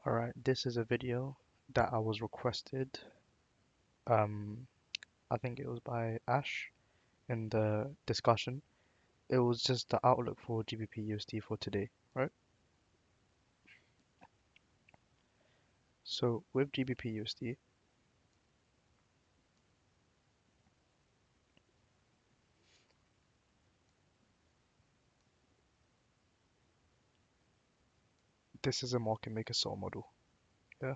Alright, this is a video that I was requested. Um, I think it was by Ash in the discussion. It was just the outlook for GBP USD for today, right? So with GBP USD, this is a market maker sell model. Yeah.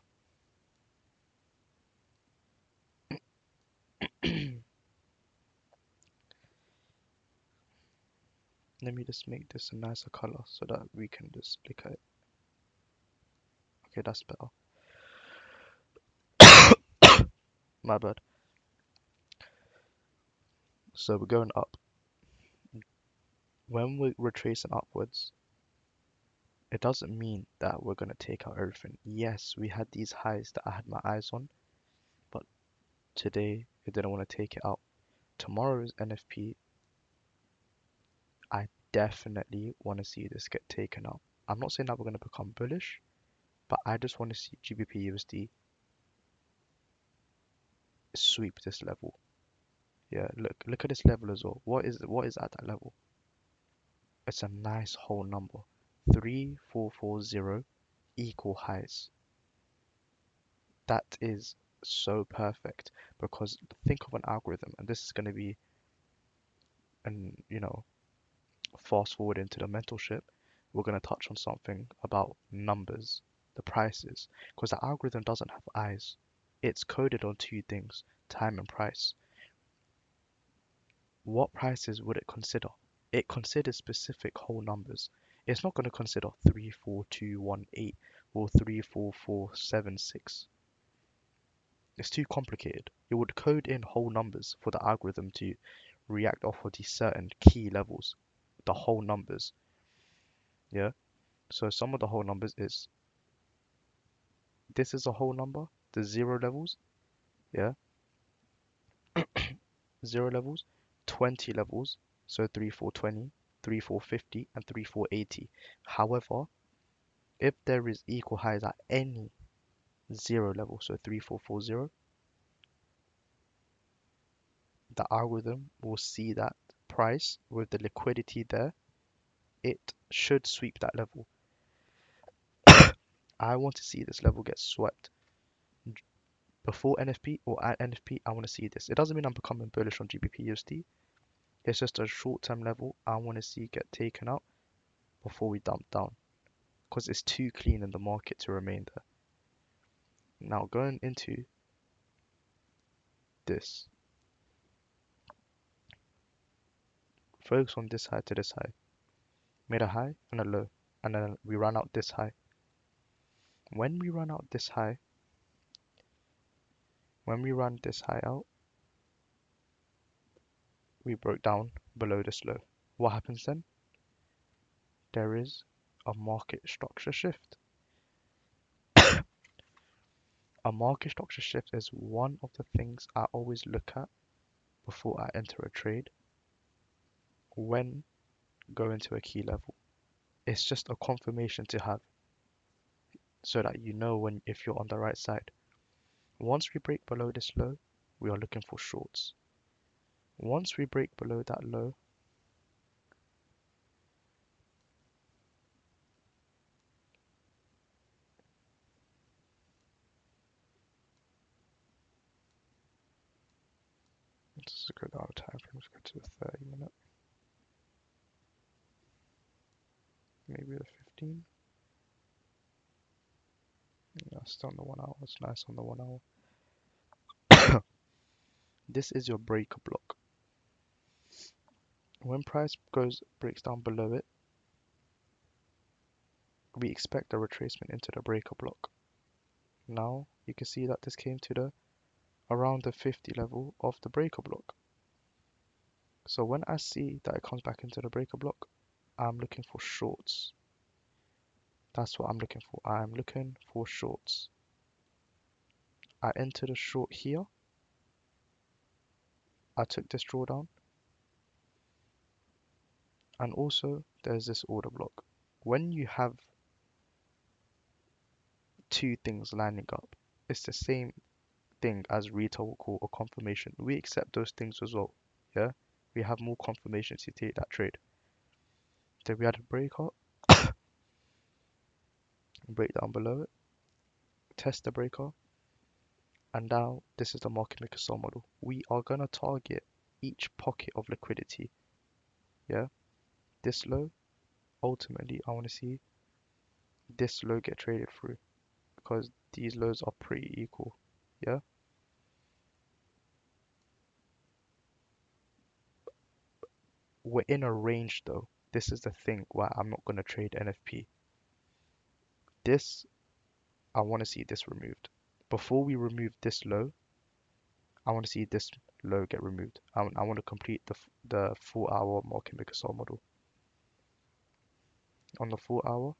Let me just make this a nicer color so that we can just look at it. Okay, that's better. My bad. So we're going up. When we're retracing upwards, it doesn't mean that we're gonna take out everything. Yes, we had these highs that I had my eyes on, but today it didn't want to take it out. Tomorrow's NFP, I definitely want to see this get taken out. I'm not saying that we're going to become bullish, but I just want to see GBP USD sweep this level. Yeah, look at this level as well. What is at that level? It's a nice whole number. 3440 equal highs. That is so perfect because think of an algorithm, and this is going to be an fast forward into the mentorship, we're going to touch on something about numbers, the prices, because the algorithm doesn't have eyes. It's coded on two things, time and price. What prices would it consider? It considers specific whole numbers. It's not going to consider 34218 or 34476. It's too complicated. It would code in whole numbers for the algorithm to react off of these certain key levels, the whole numbers. Yeah. So some of the whole numbers is this is a whole number, the zero levels, yeah, zero levels, 20 levels, so 3420, 3450, and 3480. However, if there is equal highs at any zero level, so 3440, the algorithm will see that price with the liquidity there, it should sweep that level. I want to see this level get swept before NFP or at NFP. I want to see this. It doesn't mean I'm becoming bullish on GBP USD. It's just a short-term level I want to see get taken out before we dump down because it's too clean in the market to remain there. Now going into this, focus on this high to this high. Made a high and a low, and then we run out this high. When we run out this high, when we run this high out, we broke down below this low. What happens then? There is a market structure shift. A market structure shift is one of the things I always look at before I enter a trade when going to a key level. It's just a confirmation to have so that you know when if you're on the right side. Once we break below this low, we are looking for shorts. Once we break below that low, let's go down the time frame, let's go to the 30-minute, maybe the 15. Yeah, still on the 1 hour, it's nice on the 1 hour. This is your breaker block. When price breaks down below it, we expect a retracement into the breaker block. Now you can see that this came to the around the 50 level of the breaker block. So when I see that it comes back into the breaker block, I'm looking for shorts. That's what I'm looking for. I'm looking for shorts. I entered a short here. I took this drawdown. And also there's this order block. When you have two things lining up. It's the same thing as retail call or confirmation. We accept those things as well. Yeah, we have more confirmations to take that trade. Then we had a breakout, break down below it, test the breaker, and now this is the market maker sell model. We are gonna target each pocket of liquidity. Yeah, this low. Ultimately, I want to see this low get traded through because these lows are pretty equal. Yeah, we're in a range though. This is the thing why I'm not gonna trade NFP. This I want to see this removed. Before we remove this low, I want to see this low get removed. I want to complete the 4 hour market maker sell model. On the 4 hour,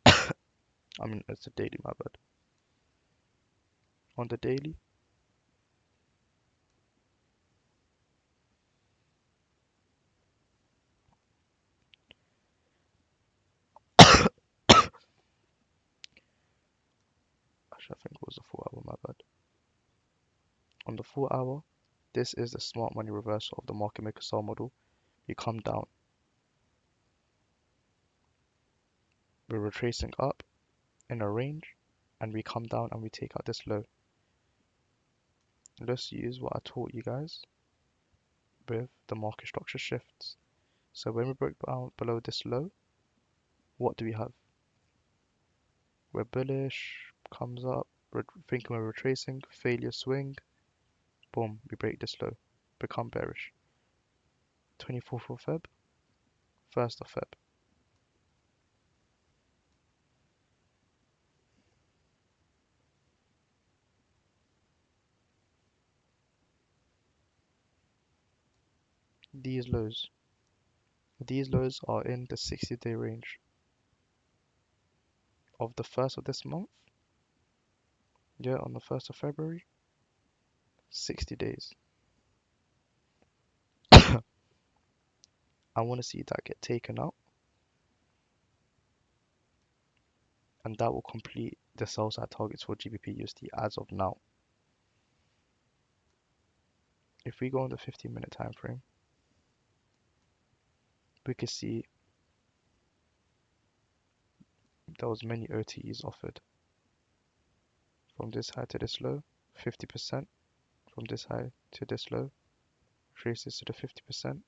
I mean it's a daily, my bad. On the daily, actually I think it was the 4 hour, my bad. On the 4 hour, this is the smart money reversal of the market maker sell model. We come down, we're retracing up in a range, and we come down and we take out this low. Let's use what I taught you guys with the market structure shifts. So when we break down below this low, what do we have? We're bullish, comes up, we're thinking we're retracing, failure swing, boom, we break this low, become bearish. 24th of Feb, 1st of Feb. These lows. These lows are in the 60-day range of the 1st of this month. Yeah, on the 1st of February, 60 days. I want to see that get taken out, and that will complete the sell side targets for GBP USD as of now. If we go on the 15-minute time frame, we can see there was many OTEs offered. From this high to this low, 50%. From this high to this low, traces to the 50%,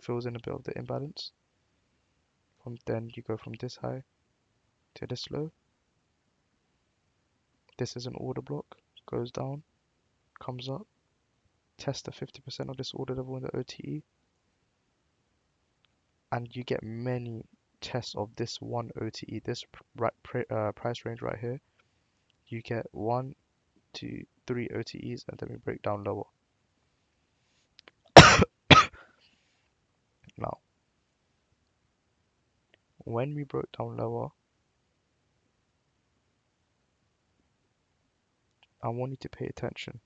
fills in a bit of the imbalance. From then you go from this high to this low. This is an order block, goes down, comes up, tests the 50% of this order level in the OTE, and you get many tests of this one OTE, this price range right here. You get 1, 2, 3 OTEs, and then we break down lower. Now, when we broke down lower, I want you to pay attention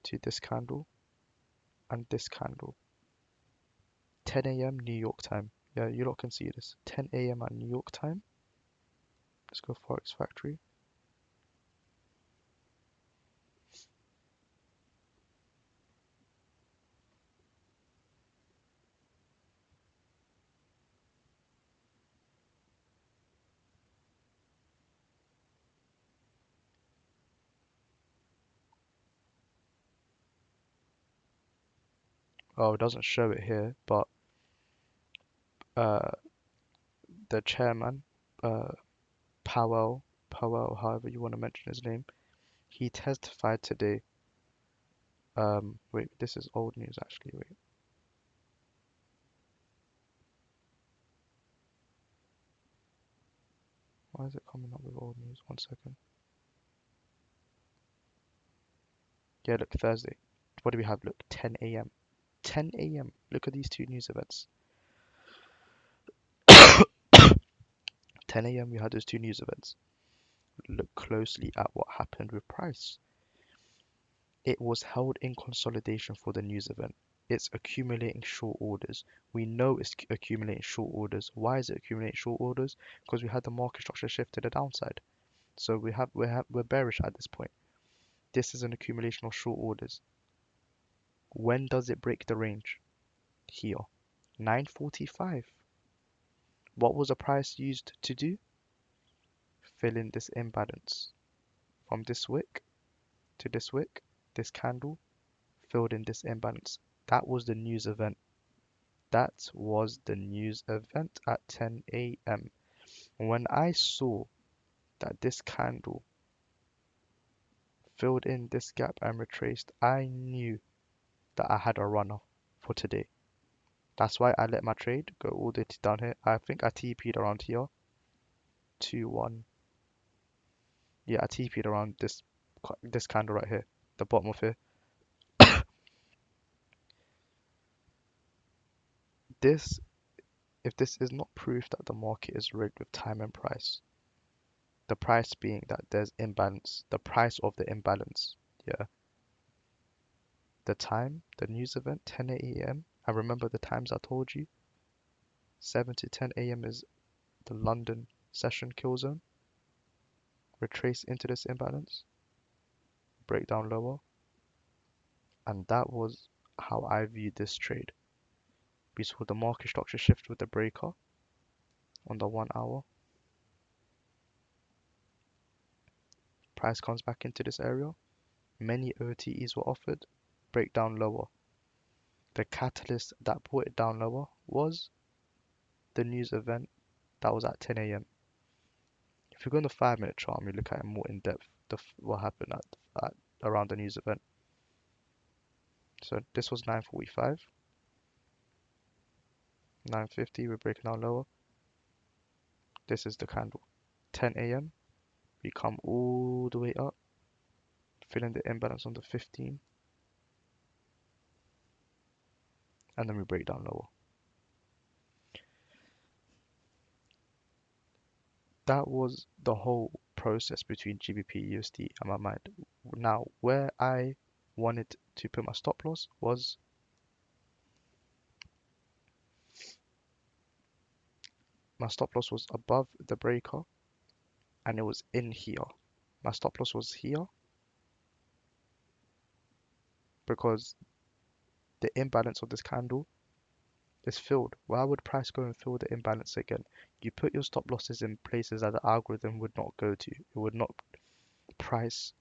to this candle and this candle. 10 a.m. New York time. Yeah, you lot can see this. 10 a.m. at New York time. Let's go Forex Factory. Oh, it doesn't show it here, but uh, the chairman, uh, Powell, however you want to mention his name, he testified today. Wait, this is old news actually. Wait, why is it coming up with old news? 1 second. Yeah, look, Thursday. What do we have? Look, 10 a.m. 10 a.m. Look at these two news events. 10 a.m. we had those two news events. Look closely at what happened with price. It was held in consolidation for the news event. it's accumulating short orders. We know it's accumulating short orders. Why is it accumulating short orders? Because we had the market structure shift to the downside. So we're bearish at this point. This is an accumulation of short orders. When does it break the range? Here. 9:45. What was the price used to do? Fill in this imbalance. From this wick to this wick, this candle filled in this imbalance. That was the news event. That was the news event at 10 a.m. When I saw that this candle filled in this gap and retraced, I knew that I had a runner for today. That's why I let my trade go all the way down here. I think I TP'd around here. 2-1. Yeah, I TP'd around this candle right here, the bottom of here. This, if this is not proof that the market is rigged with time and price, the price being that there's imbalance, the price of the imbalance, yeah. The time, the news event, 10 a.m. I remember the times I told you. 7 to 10 a.m. is the London session kill zone. Retrace into this imbalance, break down lower, and that was how I viewed this trade. We saw the market structure shift with the breaker on the 1 hour. Price comes back into this area. Many OTEs were offered, break down lower. The catalyst that brought it down lower was the news event that was at 10 a.m. If you go on the 5-minute chart and we look at it more in depth, what happened at around the news event. So this was 9:45, 9:50, we're breaking down lower. This is the candle. 10 a.m. we come all the way up, filling the imbalance on the 15, and then we break down lower. That was the whole process between GBP USD and my mind. Now, where I wanted to put my stop loss was above the breaker and it was in here. My stop loss was here because the imbalance of this candle is filled. Why would price go and fill the imbalance again? You put your stop losses in places that the algorithm would not go to. It would not price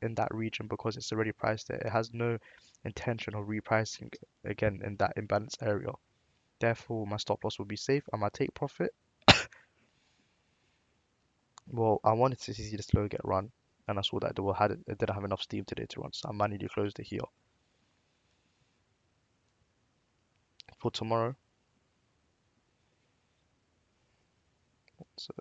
in that region because it's already priced there. It has no intention of repricing again in that imbalance area. Therefore, my stop loss will be safe and my take profit. Well, I wanted to see the slow get run, and I saw that it didn't have enough steam today to run, so I manually closed it here. For tomorrow, so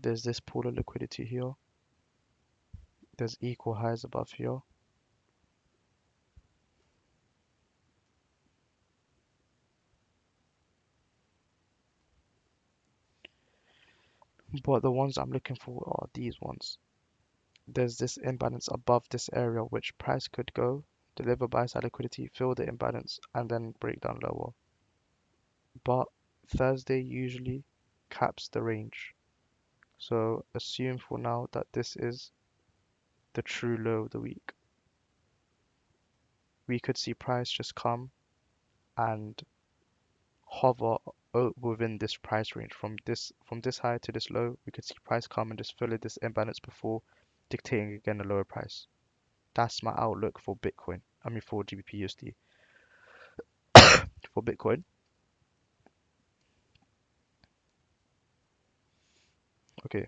there's this pool of liquidity here. There's equal highs above here. But the ones I'm looking for are these ones. There's this imbalance above this area which price could go, deliver buy side liquidity, fill the imbalance, and then break down lower. But Thursday usually caps the range. So assume for now that this is the true low of the week. We could see price just come and hover within this price range from this high to this low. We could see price come and just fill in this imbalance before dictating again a lower price. That's my outlook for Bitcoin. I mean for GBP USD. For Bitcoin, okay,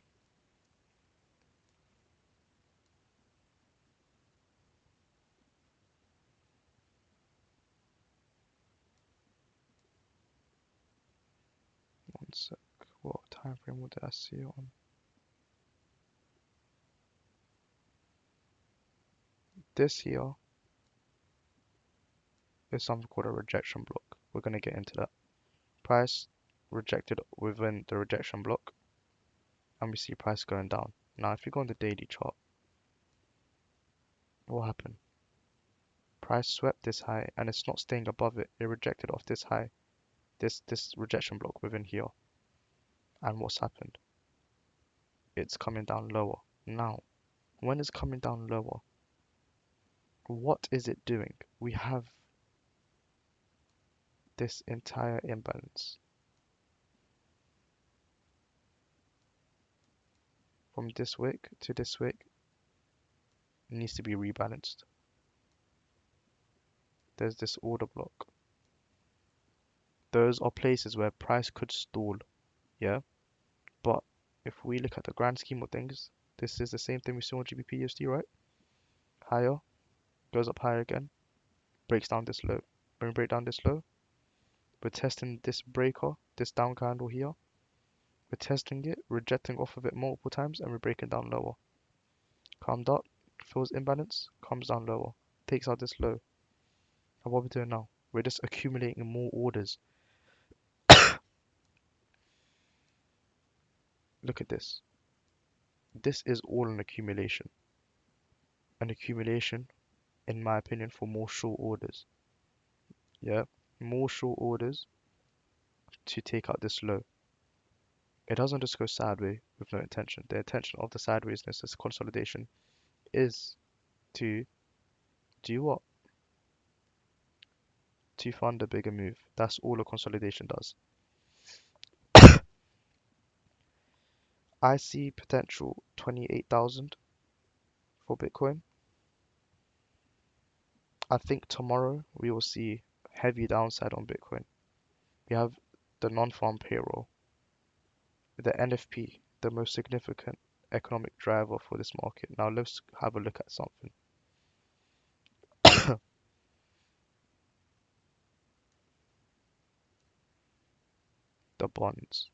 1 sec. What time frame would I see it on? This here is something called a rejection block. We're gonna get into that. Price rejected within the rejection block, and we see price going down. Now, if you go on the daily chart, what happened? Price swept this high, and it's not staying above it. It rejected off this high, this rejection block within here. And what's happened? It's coming down lower. Now, when it's coming down lower, what is it doing? We have this entire imbalance from this wick to this wick needs to be rebalanced. There's this order block. Those are places where price could stall, yeah? But if we look at the grand scheme of things, this is the same thing we saw on GBP USD, right? Higher, goes up higher again, breaks down this low. When we break down this low, we're testing this breaker, this down candle here. We're testing it, rejecting off of it multiple times, and we're breaking down lower. Comes up, fills imbalance, comes down lower, takes out this low. And what we're doing now, we're just accumulating more orders. Look at this. This is all an accumulation. An accumulation, in my opinion, for more short orders. Yeah, more short orders to take out this low. It doesn't just go sideways with no intention. The intention of the sidewaysness, this consolidation, is to do what? To fund a bigger move. That's all a consolidation does. I see potential 28,000 for Bitcoin. I think tomorrow we will see heavy downside on Bitcoin. We have the non-farm payroll, the NFP, the most significant economic driver for this market. Now let's have a look at something. The bonds.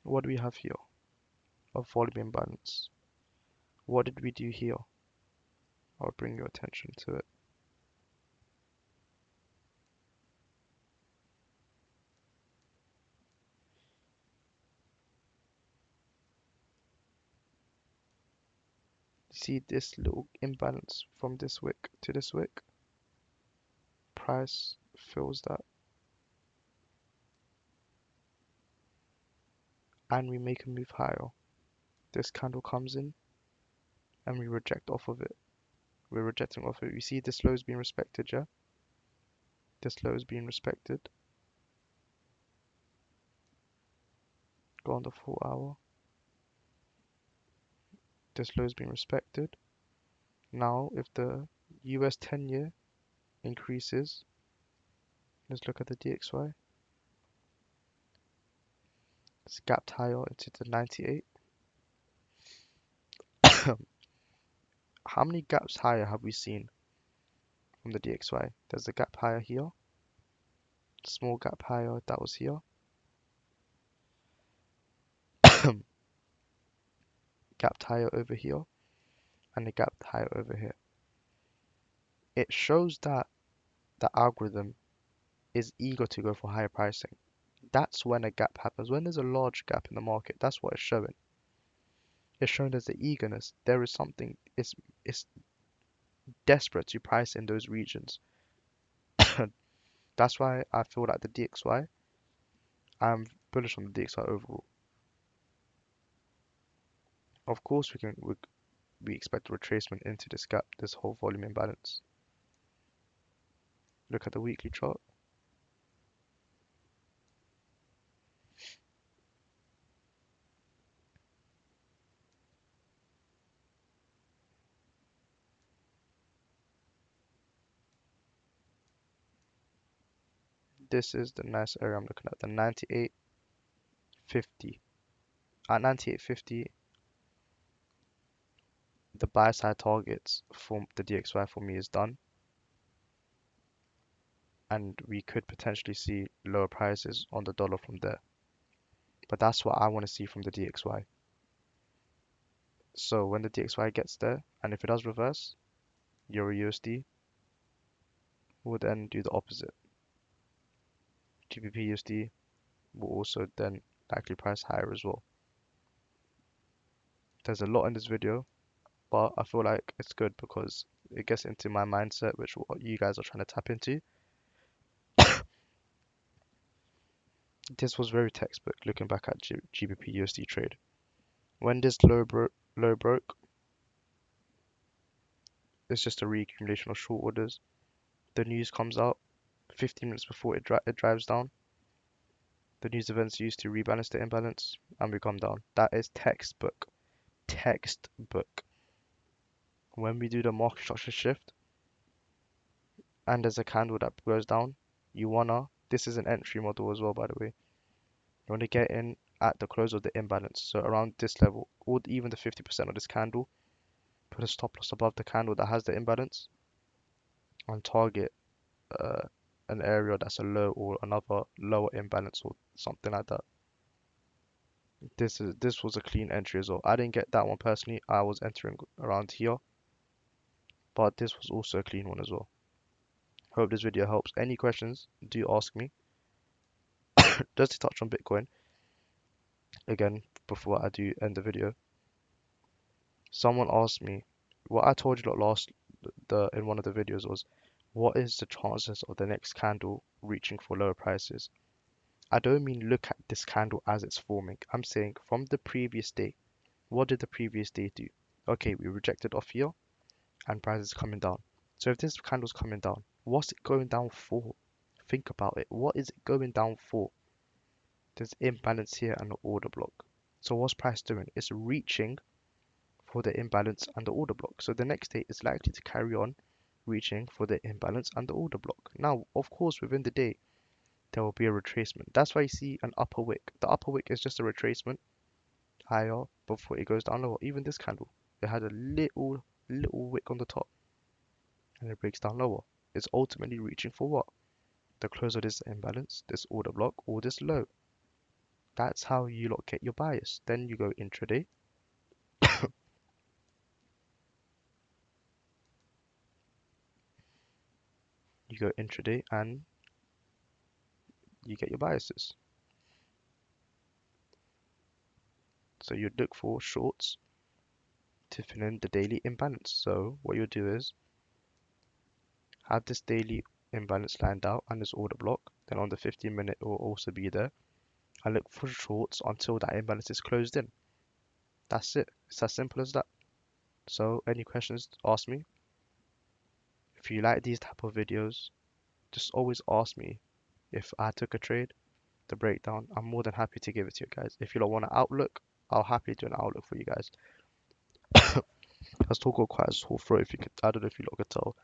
What do we have here? A volume imbalance. What did we do here? I'll bring your attention to it. See this little imbalance from this wick to this wick? Price fills that. And we make a move higher. This candle comes in and we reject off of it. We're rejecting off of it. You see this low is being respected, yeah? This low is being respected. Go on the 4 hour. This low is being respected. Now, if the US 10-year increases, let's look at the DXY. It's gapped higher into the 98. How many gaps higher have we seen from the DXY? There's a gap higher here. Small gap higher, that was here. Gapped higher over here. And a gap higher over here. It shows that the algorithm is eager to go for higher pricing. That's when a gap happens. When there's a large gap in the market, that's what it's showing. It's showing there's the eagerness. There is something, it's desperate to price in those regions. That's why I feel like the DXY, I'm bullish on the DXY overall. Of course, we expect a retracement into this gap, this whole volume imbalance. Look at the weekly chart. This is the nice area I'm looking at, the 98.50. At 98.50, the buy side targets for the DXY for me is done, and we could potentially see lower prices on the dollar from there. But that's what I want to see from the DXY. So when the DXY gets there, and if it does reverse, Euro USD will then do the opposite. GBP USD will also then likely price higher as well. There's a lot in this video, but I feel like it's good because it gets into my mindset, which what you guys are trying to tap into. This was very textbook looking back at GBP USD trade. When this low broke, it's just a reaccumulation of short orders. The news comes out 15 minutes before it drives down. The news events used to rebalance the imbalance, and we come down. That is textbook. Textbook. When we do the market structure shift, and there's a candle that goes down, this is an entry model as well, by the way. You want to get in at the close of the imbalance, so around this level, or even the 50% of this candle. Put a stop loss above the candle that has the imbalance, and target an area that's a low or another lower imbalance or something like that. This was a clean entry as well. I didn't get that one personally. I was entering around here, but this was also a clean one as well. Hope this video helps. Any questions, do ask me. Just to touch on Bitcoin again before I do end the video. Someone asked me, what I told you in one of the videos was, what is the chances of the next candle reaching for lower prices? I don't mean look at this candle as it's forming. I'm saying from the previous day. What did the previous day do? Okay, we rejected off here and prices coming down. So if this candle's coming down, what's it going down for? Think about it. What is it going down for? There's imbalance here and the order block. So what's price doing? It's reaching for the imbalance and the order block. So the next day is likely to carry on reaching for the imbalance and the order block. Now, of course, within the day, there will be a retracement. That's why you see an upper wick. The upper wick is just a retracement higher before it goes down lower. Even this candle, it had a little wick on the top and it breaks down lower. It's ultimately reaching for what? The close of this imbalance, this order block, or this low. That's how you lot get your bias. Then you go intraday. You go intraday and you get your biases. So you look for shorts to fill in the daily imbalance. So what you'll do is have this daily imbalance lined out and this order block. Then on the 15-minute it will also be there. I look for shorts until that imbalance is closed in. That's it. It's as simple as that. So any questions, ask me. If you like these type of videos, just always ask me if I took a trade, the breakdown. I'm more than happy to give it to you guys. If you don't want an outlook, I'll happily do an outlook for you guys. I still got quite a sore throat, if you could, I don't know if you lot could tell,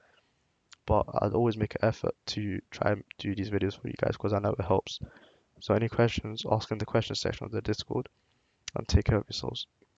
but I'd always make an effort to try and do these videos for you guys because I know it helps. So any questions, ask in the question section of the Discord, and take care of yourselves.